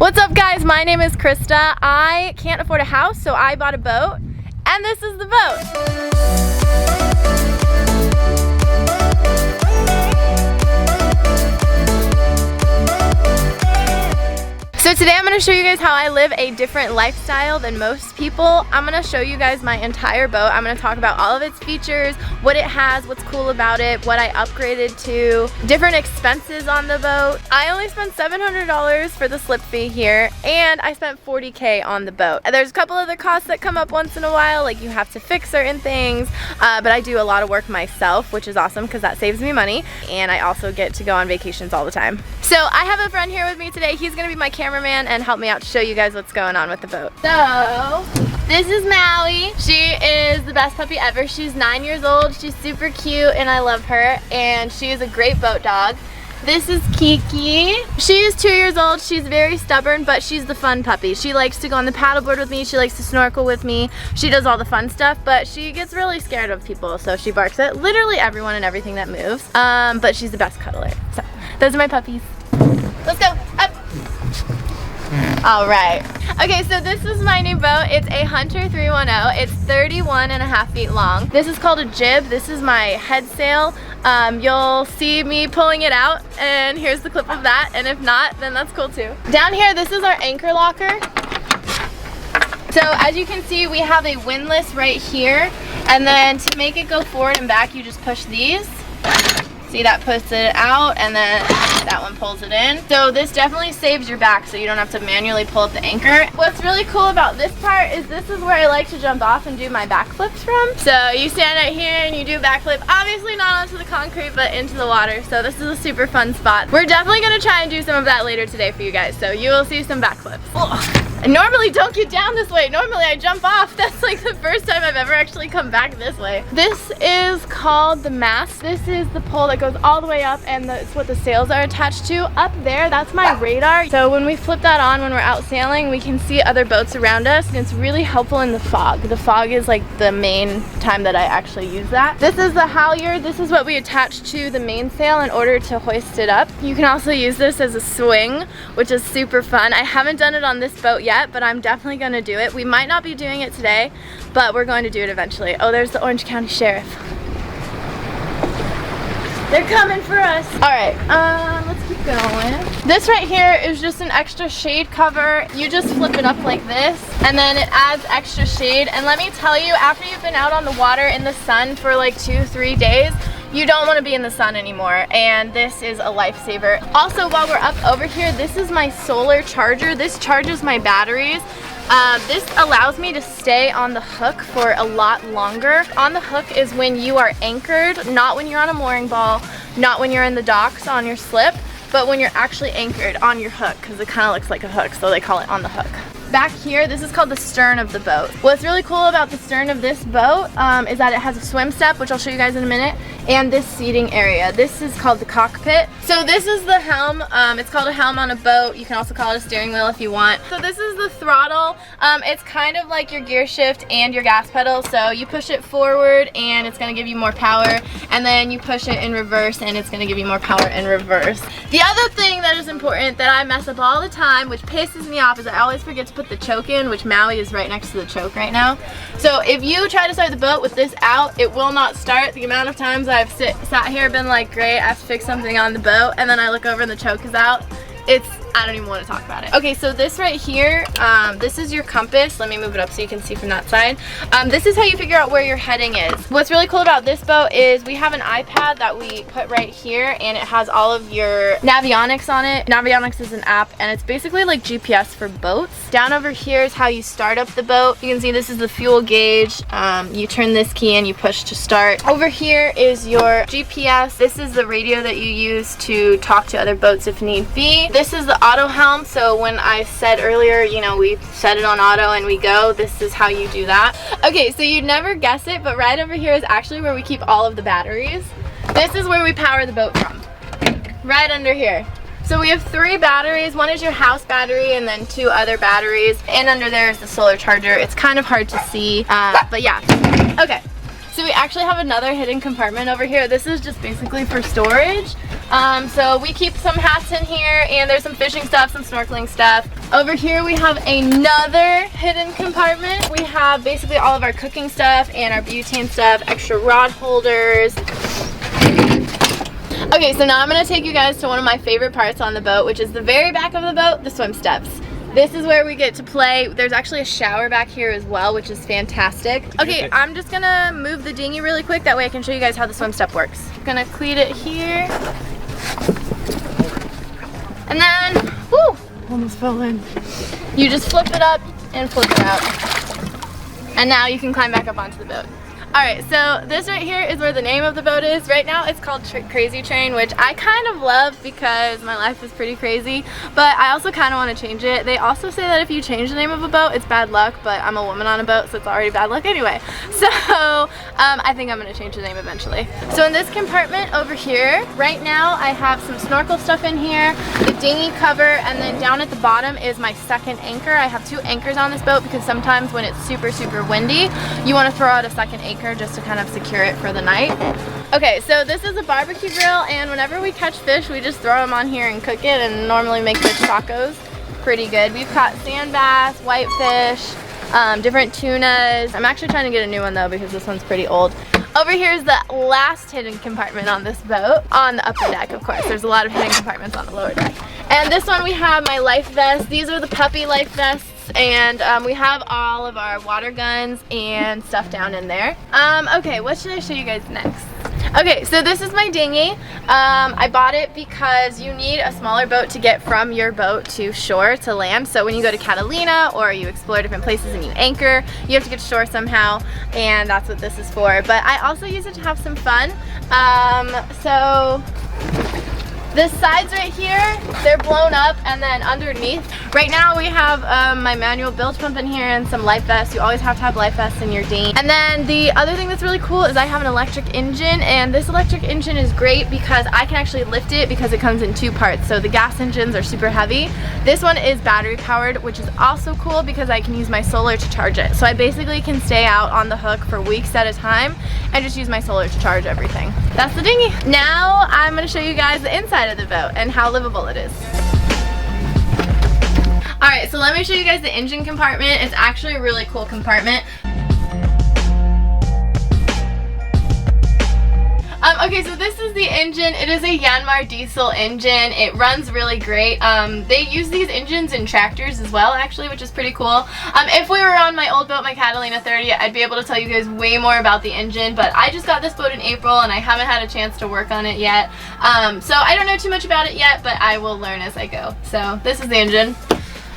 What's up guys, my name is Krista. I can't afford a house, so I bought a boat, and this is the boat. So today I'm going to show you guys how I live a different lifestyle than most people. I'm going to show you guys my entire boat. I'm going to talk about all of its features, what it has, what's cool about it, what I upgraded to, different expenses on the boat. I only spent $700 for the slip fee here, and I spent $40K on the boat. There's a couple other costs that come up once in a while, like you have to fix certain things, but I do a lot of work myself, which is awesome because that saves me money, and I also get to go on vacations all the time. So I have a friend here with me today. He's going to be my cameraman and help me out to show you guys what's going on with the boat. So this is Maui. She is the best puppy ever. She's 9 years old. She's super cute and I love her, and she is a great boat dog. This is Kiki. She is 2 years old. She's very stubborn, but she's the fun puppy. She likes to go on the paddleboard with me. She likes to snorkel with me. She does all the fun stuff, but she gets really scared of people, so she barks at literally everyone and everything that moves. But she's the best cuddler. So those are my puppies. Let's go up. All right. Okay, so this is my new boat. It's a Hunter 310. It's 31.5 feet long. This is called a jib. This is my head sail. You'll see me pulling it out, and here's the clip of that, and if not, then that's cool too. Down here, this is our anchor locker. So as you can see, we have a windlass right here, and then to make it go forward and back, you just push these. See, that puts it out, and then that one pulls it in. So this definitely saves your back, so you don't have to manually pull up the anchor. What's really cool about this part is this is where I like to jump off and do my backflips from. So you stand right here and you do a backflip, obviously not onto the concrete, but into the water. So this is a super fun spot. We're definitely gonna try and do some of that later today for you guys, so you will see some backflips. Oh. I normally don't get down this way. Normally I jump off. That's like the first time I've ever actually come back this way. This is called the mast. This is the pole that goes all the way up, and it's what the sails are attached to. Up there, that's my radar. So when we flip that on when we're out sailing, we can see other boats around us, and it's really helpful in the fog. The fog is like the main time that I actually use that. This is the halyard. This is what we attach to the mainsail in order to hoist it up. You can also use this as a swing, which is super fun. I haven't done it on this boat yet, but I'm definitely going to do it. We might not be doing it today, but we're going to do it eventually. Oh, there's the Orange County Sheriff. They're coming for us. All right, let's keep going. This right here is just an extra shade cover. You just flip it up like this, and then it adds extra shade. And let me tell you, after you've been out on the water in the sun for like 2-3 days, you don't want to be in the sun anymore, and this is a lifesaver. Also, while we're up over here, this is my solar charger. This charges my batteries. This allows me to stay on the hook for a lot longer. On the hook is when you are anchored, not when you're on a mooring ball, not when you're in the docks on your slip, but when you're actually anchored on your hook, because it kind of looks like a hook, so they call it on the hook. Back here, this is called the stern of the boat. What's really cool about the stern of this boat is that it has a swim step, which I'll show you guys in a minute, and this seating area. This is called the cockpit. So this is the helm. It's called a helm on a boat. You can also call it a steering wheel if you want. So this is the throttle. It's kind of like your gear shift and your gas pedal. So you push it forward and it's gonna give you more power, and then you push it in reverse and it's gonna give you more power in reverse. The other thing that is important that I mess up all the time, which pisses me off, is I always forget to put the choke in, which Maui is right next to the choke right now. So if you try to start the boat with this out, it will not start. The amount of times I've sat here been like, great, I have to fix something on the boat, and then I look over and the choke is out. I don't even want to talk about it. Okay, so this right here, this is your compass. Let me move it up so you can see from that side. This is how you figure out where your heading is. What's really cool about this boat is we have an iPad that we put right here, and it has all of your navionics on it. Navionics is an app, and it's basically like GPS for boats. Down over here is how you start up the boat. You can see this is the fuel gauge. You turn this key and you push to start. Over here is your GPS. This is the radio that you use to talk to other boats if need be. This is the auto helm, so when I said earlier, you know, we set it on auto and we go, this is how you do that. Okay, so you'd never guess it, but right over here is actually where we keep all of the batteries. This is where we power the boat from, right under here. So we have 3 batteries. One is your house battery and then 2 other batteries, and under there is the solar charger. It's kind of hard to see, but yeah. Okay, So we actually have another hidden compartment over here. This is just basically for storage. So we keep some hats in here, and there's some fishing stuff, some snorkeling stuff. Over here we have another hidden compartment. We have basically all of our cooking stuff and our butane stuff, extra rod holders. Okay, so now I'm gonna take you guys to one of my favorite parts on the boat, which is the very back of the boat, the swim steps. This is where we get to play. There's actually a shower back here as well, which is fantastic. Okay, I'm just gonna move the dinghy really quick. That way I can show you guys how the swim step works. I'm gonna cleat it here. And then, whoo, almost fell in. You just flip it up and flip it out. And now you can climb back up onto the boat. Alright, so this right here is where the name of the boat is. Right now it's called Crazy Train, which I kind of love because my life is pretty crazy, but I also kind of want to change it. They also say that if you change the name of a boat, it's bad luck, but I'm a woman on a boat, so it's already bad luck anyway. So I think I'm going to change the name eventually. So in this compartment over here, right now I have some snorkel stuff in here, the dinghy cover, and then down at the bottom is my second anchor. I have 2 anchors on this boat because sometimes when it's super, super windy, you want to throw out a second anchor just to kind of secure it for the night. Okay, so this is a barbecue grill, and whenever we catch fish, we just throw them on here and cook it, and normally make fish tacos. Pretty good. We've caught sand bass, whitefish, different tunas. I'm actually trying to get a new one though because this one's pretty old. Over here is the last hidden compartment on this boat, on the upper deck, of course. There's a lot of hidden compartments on the lower deck. And this one we have my life vest. These are the puppy life vests. And we have all of our water guns and stuff down in there. Okay, what should I show you guys next? Okay, so this is my dinghy. I bought it because you need a smaller boat to get from your boat to shore to land. So when you go to Catalina or you explore different places and you anchor, you have to get to shore somehow, and that's what this is for. But I also use it to have some fun. So the sides right here, they're blown up, and then underneath, right now we have my manual bilge pump in here and some life vests. You always have to have life vests in your dinghy. And then the other thing that's really cool is I have an electric engine, and this electric engine is great because I can actually lift it because it comes in 2 parts. So the gas engines are super heavy. This one is battery powered, which is also cool because I can use my solar to charge it. So I basically can stay out on the hook for weeks at a time and just use my solar to charge everything. That's the dinghy. Now I'm gonna show you guys the inside of the boat and how livable it is. Alright, so let me show you guys the engine compartment. It's actually a really cool compartment. Okay, so this is the engine. It is a Yanmar diesel engine. It runs really great. They use these engines in tractors as well, actually, which is pretty cool. If we were on my old boat, my Catalina 30, I'd be able to tell you guys way more about the engine, but I just got this boat in April and I haven't had a chance to work on it yet. So I don't know too much about it yet, but I will learn as I go. So this is the engine.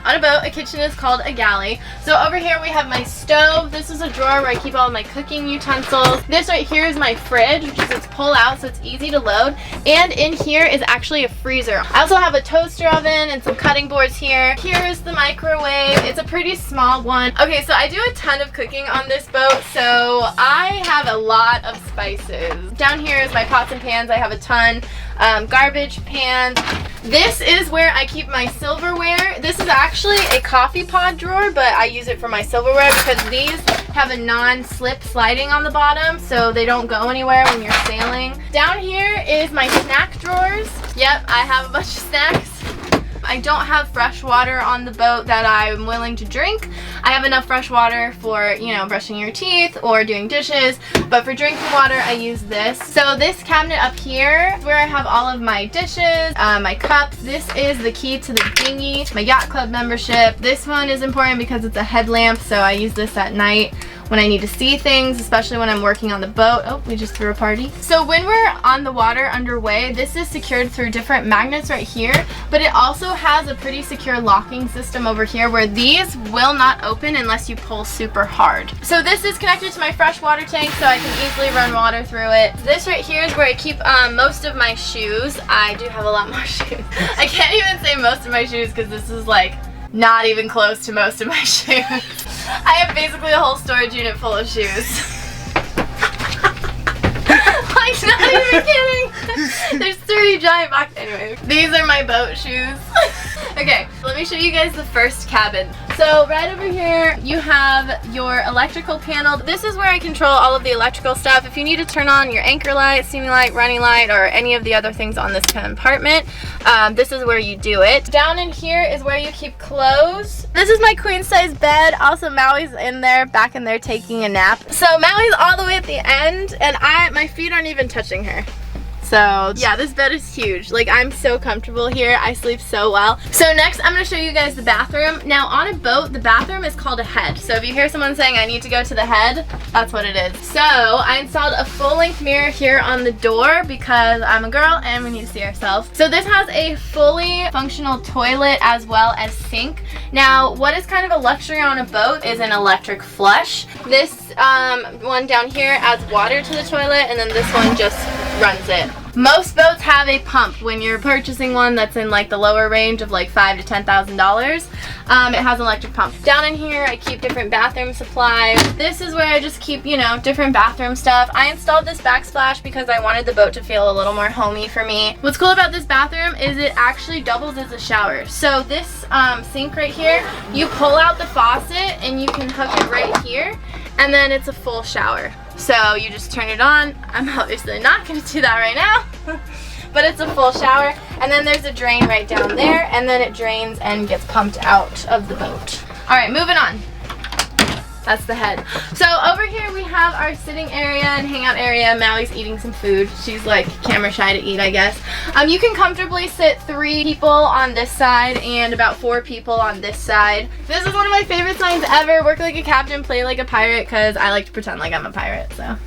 On a boat, a kitchen is called a galley. So over here we have my stove. This is a drawer where I keep all of my cooking utensils. This right here is my fridge, which is its pull out, so it's easy to load. And in here is actually a freezer. I also have a toaster oven and some cutting boards here. Here is the microwave. It's a pretty small one. Okay, so I do a ton of cooking on this boat, so I have a lot of spices. Down here is my pots and pans. I have a ton. Garbage pans. This is where I keep my silverware. This is actually a coffee pod drawer, but I use it for my silverware because these have a non-slip sliding on the bottom, so they don't go anywhere when you're sailing. Down here is my snack drawers. Yep, I have a bunch of snacks. I don't have fresh water on the boat that I'm willing to drink. I have enough fresh water for, you know, brushing your teeth or doing dishes, but for drinking water I use this. So this cabinet up here is where I have all of my dishes, my cups. This is the key to the dinghy, my yacht club membership. This one is important because it's a headlamp, so I use this at night when I need to see things, especially when I'm working on the boat. Oh, we just threw a party. So when we're on the water underway, this is secured through different magnets right here, but it also has a pretty secure locking system over here where these will not open unless you pull super hard. So this is connected to my fresh water tank, so I can easily run water through it. This right here is where I keep most of my shoes. I do have a lot more shoes. I can't even say most of my shoes because this is like not even close to most of my shoes. I have basically a whole storage unit full of shoes. Like, not even kidding. There's 3 giant boxes. Anyway, these are my boat shoes. Okay, let me show you guys the first cabin. So right over here, you have your electrical panel. This is where I control all of the electrical stuff. If you need to turn on your anchor light, steaming light, running light, or any of the other things on this compartment, this is where you do it. Down in here is where you keep clothes. This is my queen size bed. Also, Maui's in there, back in there taking a nap. So Maui's all the way at the end, and my feet aren't even touching her. So yeah, this bed is huge. Like, I'm so comfortable here. I sleep so well. So next, I'm gonna show you guys the bathroom. Now on a boat, the bathroom is called a head. So if you hear someone saying I need to go to the head, that's what it is. So I installed a full-length mirror here on the door because I'm a girl and we need to see ourselves. So this has a fully functional toilet as well as sink. Now, what is kind of a luxury on a boat is an electric flush. This one down here adds water to the toilet, and then this one just runs it. Most boats have a pump when you're purchasing one that's in like the lower range of like $5,000 to $10,000. It has an electric pump. Down in here, I keep different bathroom supplies. This is where I just keep, you know, different bathroom stuff. I installed this backsplash because I wanted the boat to feel a little more homey for me. What's cool about this bathroom is it actually doubles as a shower. So this sink right here, you pull out the faucet and you can hook it right here, and then it's a full shower. So you just turn it on. I'm obviously not going to do that right now, but it's a full shower. And then there's a drain right down there, and then it drains and gets pumped out of the boat. All right, moving on. That's the head. So over here we have our sitting area and hangout area. Maui's eating some food. She's like camera shy to eat, I guess. You can comfortably sit 3 people on this side and about 4 people on this side. This is one of my favorite signs ever. Work like a captain, play like a pirate, because I like to pretend like I'm a pirate, so.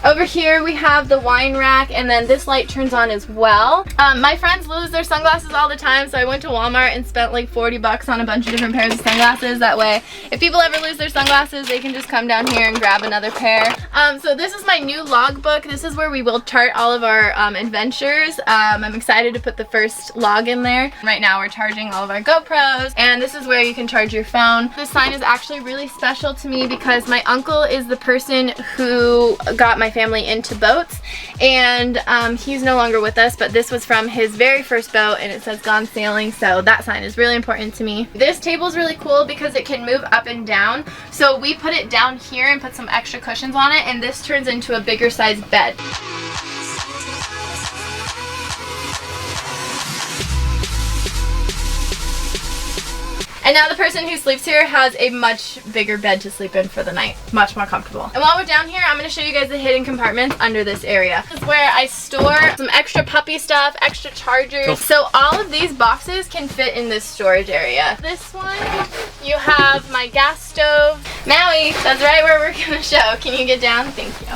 Over here we have the wine rack, and then this light turns on as well. My friends lose their sunglasses all the time, so I went to Walmart and spent like 40 bucks on a bunch of different pairs of sunglasses. That way, if people ever lose their sunglasses, they can just come down here and grab another pair. So this is my new logbook. This is where we will chart all of our adventures. I'm excited to put the first log in there. Right now we're charging all of our GoPros, and this is where you can charge your phone. This sign is actually really special to me because my uncle is the person who got my family into boats, and he's no longer with us, but this was from his very first boat, and it says gone sailing, so that sign is really important to me. This table is really cool because it can move up and down, so we put it down here and put some extra cushions on it, and this turns into a bigger size bed. And now the person who sleeps here has a much bigger bed to sleep in for the night. Much more comfortable. And while we're down here, I'm going to show you guys the hidden compartments under this area. This is where I store some extra puppy stuff, extra chargers. Cool. So all of these boxes can fit in this storage area. This one, you have my gas stove. Maui, that's right where we're going to show. Can you get down? Thank you.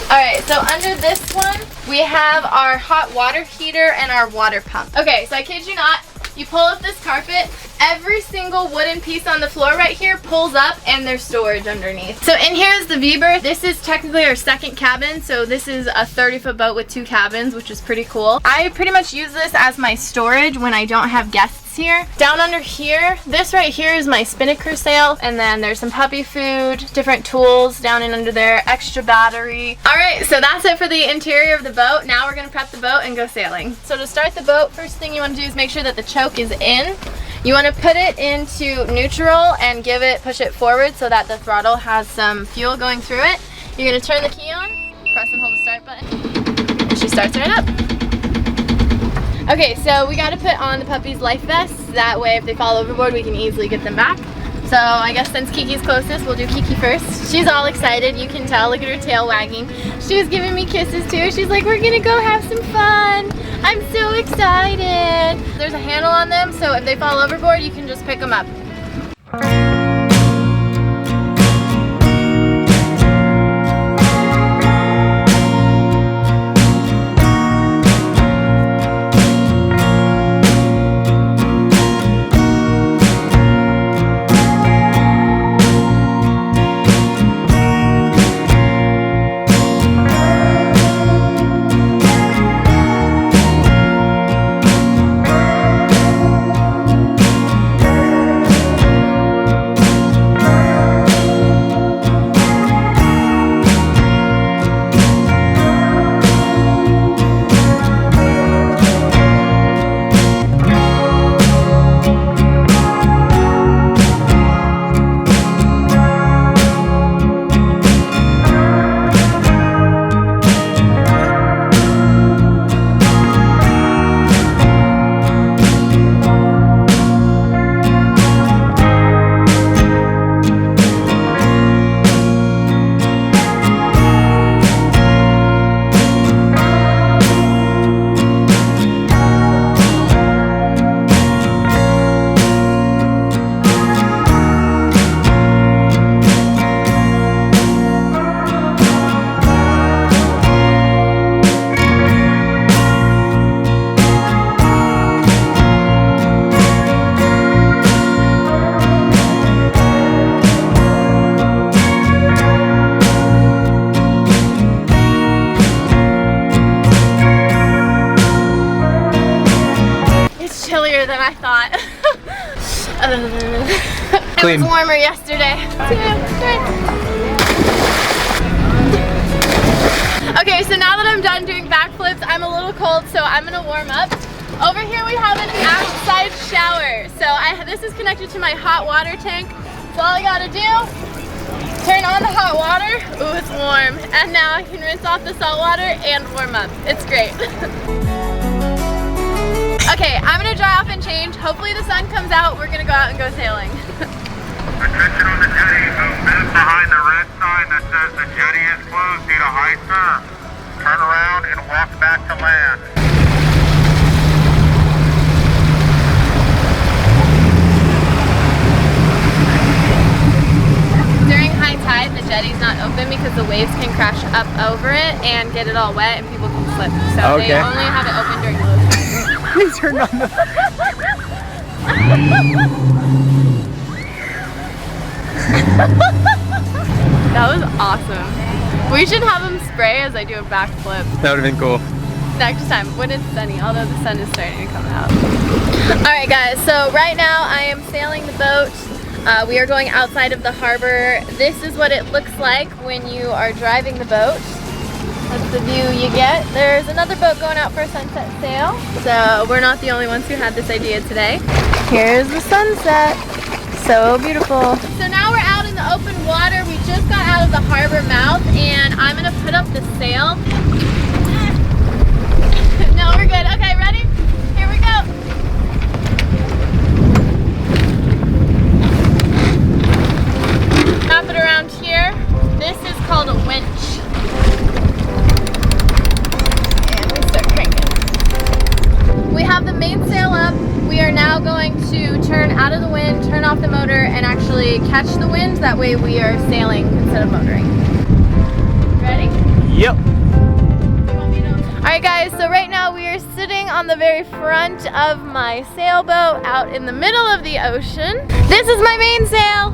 Alright, so under this one, we have our hot water heater and our water pump. Okay, so I kid you not, you pull up this carpet, every single wooden piece on the floor right here pulls up, and there's storage underneath. So in here is the V-berth. This is technically our second cabin, so this is a 30-foot boat with 2 cabins, which is pretty cool. I pretty much use this as my storage when I don't have guests here. Down under here, this right here is my spinnaker sail, and then there's some puppy food, different tools down in under there, extra battery. Alright, so that's it for the interior of the boat. Now we're going to prep the boat and go sailing. So to start the boat, first thing you want to do is make sure that the choke is in. You want to put it into neutral and push it forward so that the throttle has some fuel going through it. You're going to turn the key on, press and hold the start button, and she starts right up. Okay, so we got to put on the puppy's life vests. That way if they fall overboard, we can easily get them back. So I guess since Kiki's closest, we'll do Kiki first. She's all excited. You can tell. Look at her tail wagging. She was giving me kisses too. She's like, we're gonna go have some fun. I'm so excited. There's a handle on them, so if they fall overboard, you can just pick them up. It was warmer yesterday. 2, 3. Okay, so now that I'm done doing backflips, I'm a little cold, so I'm gonna warm up. Over here we have an outside shower. So this is connected to my hot water tank. So all I gotta do, turn on the hot water. Ooh, it's warm. And now I can rinse off the salt water and warm up. It's great. Okay, I'm gonna dry off and change. Hopefully the sun comes out. We're gonna go out and go sailing. Attention on the jetty. Move behind the red sign that says the jetty is closed due to high surf. Turn around and walk back to land. During high tide, the jetty's not open because the waves can crash up over it and get it all wet and people can slip. So they only have it open during low tide. He turned on the... That was awesome. We should have them spray as I do a backflip. That would have been cool. Next time when it's sunny, although the sun is starting to come out. Alright guys, so right now I am sailing the boat. We are going outside of the harbor. This is what it looks like when you are driving the boat. That's the view you get. There's another boat going out for a sunset sail. So we're not the only ones who had this idea today. Here's the sunset. So beautiful. So now we're out in the open water. We just got out of the harbor mouth and I'm gonna put up the sail. No, we're good. Okay, ready? Here we go. Wrap it around here. This is called a winch. And we start cranking. We have the mainsail up. We are now going to turn out of the wind, turn off the motor, and actually catch the wind. That way we are sailing instead of motoring. Ready? Yep. Alright guys, so right now we are sitting on the very front of my sailboat out in the middle of the ocean. This is my mainsail.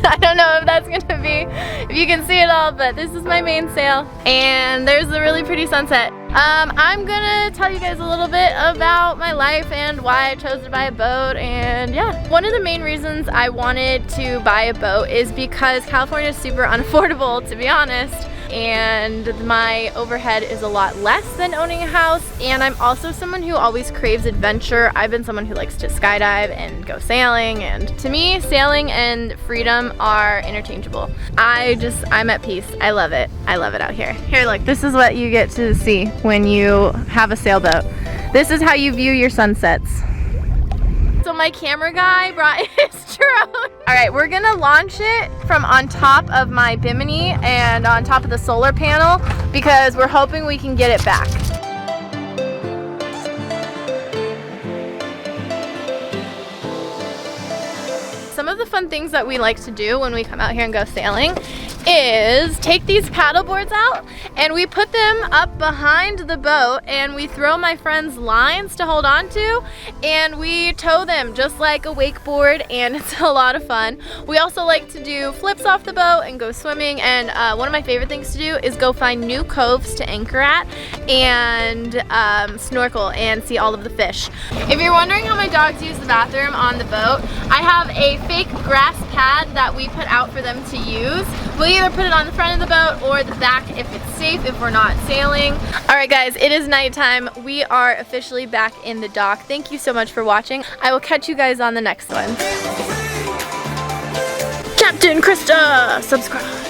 I don't know if that's gonna be, if you can see it all, but this is my mainsail. And there's a really pretty sunset. I'm gonna tell you guys a little bit about my life and why I chose to buy a boat, and yeah. One of the main reasons I wanted to buy a boat is because California is super unaffordable, to be honest. And my overhead is a lot less than owning a house, and I'm also someone who always craves adventure. I've been someone who likes to skydive and go sailing, and to me sailing and freedom are interchangeable. I'm at peace. I love it out here. Here, look, this is what you get to see when you have a sailboat. This is how you view your sunsets. So my camera guy brought his drone. All right, we're gonna launch it from on top of my Bimini and on top of the solar panel because we're hoping we can get it back. Some of the fun things that we like to do when we come out here and go sailing is take these paddle boards out and we put them up behind the boat and we throw my friends lines to hold on to and we tow them just like a wakeboard, and it's a lot of fun. We also like to do flips off the boat and go swimming, and one of my favorite things to do is go find new coves to anchor at and snorkel and see all of the fish. If you're wondering how my dogs use the bathroom on the boat, I have a fake grass pad that we put out for them to use. We'll either put it on the front of the boat or the back if it's safe, if we're not sailing. Alright guys, it is nighttime. We are officially back in the dock. Thank you so much for watching. I will catch you guys on the next one. Captain Christa, subscribe.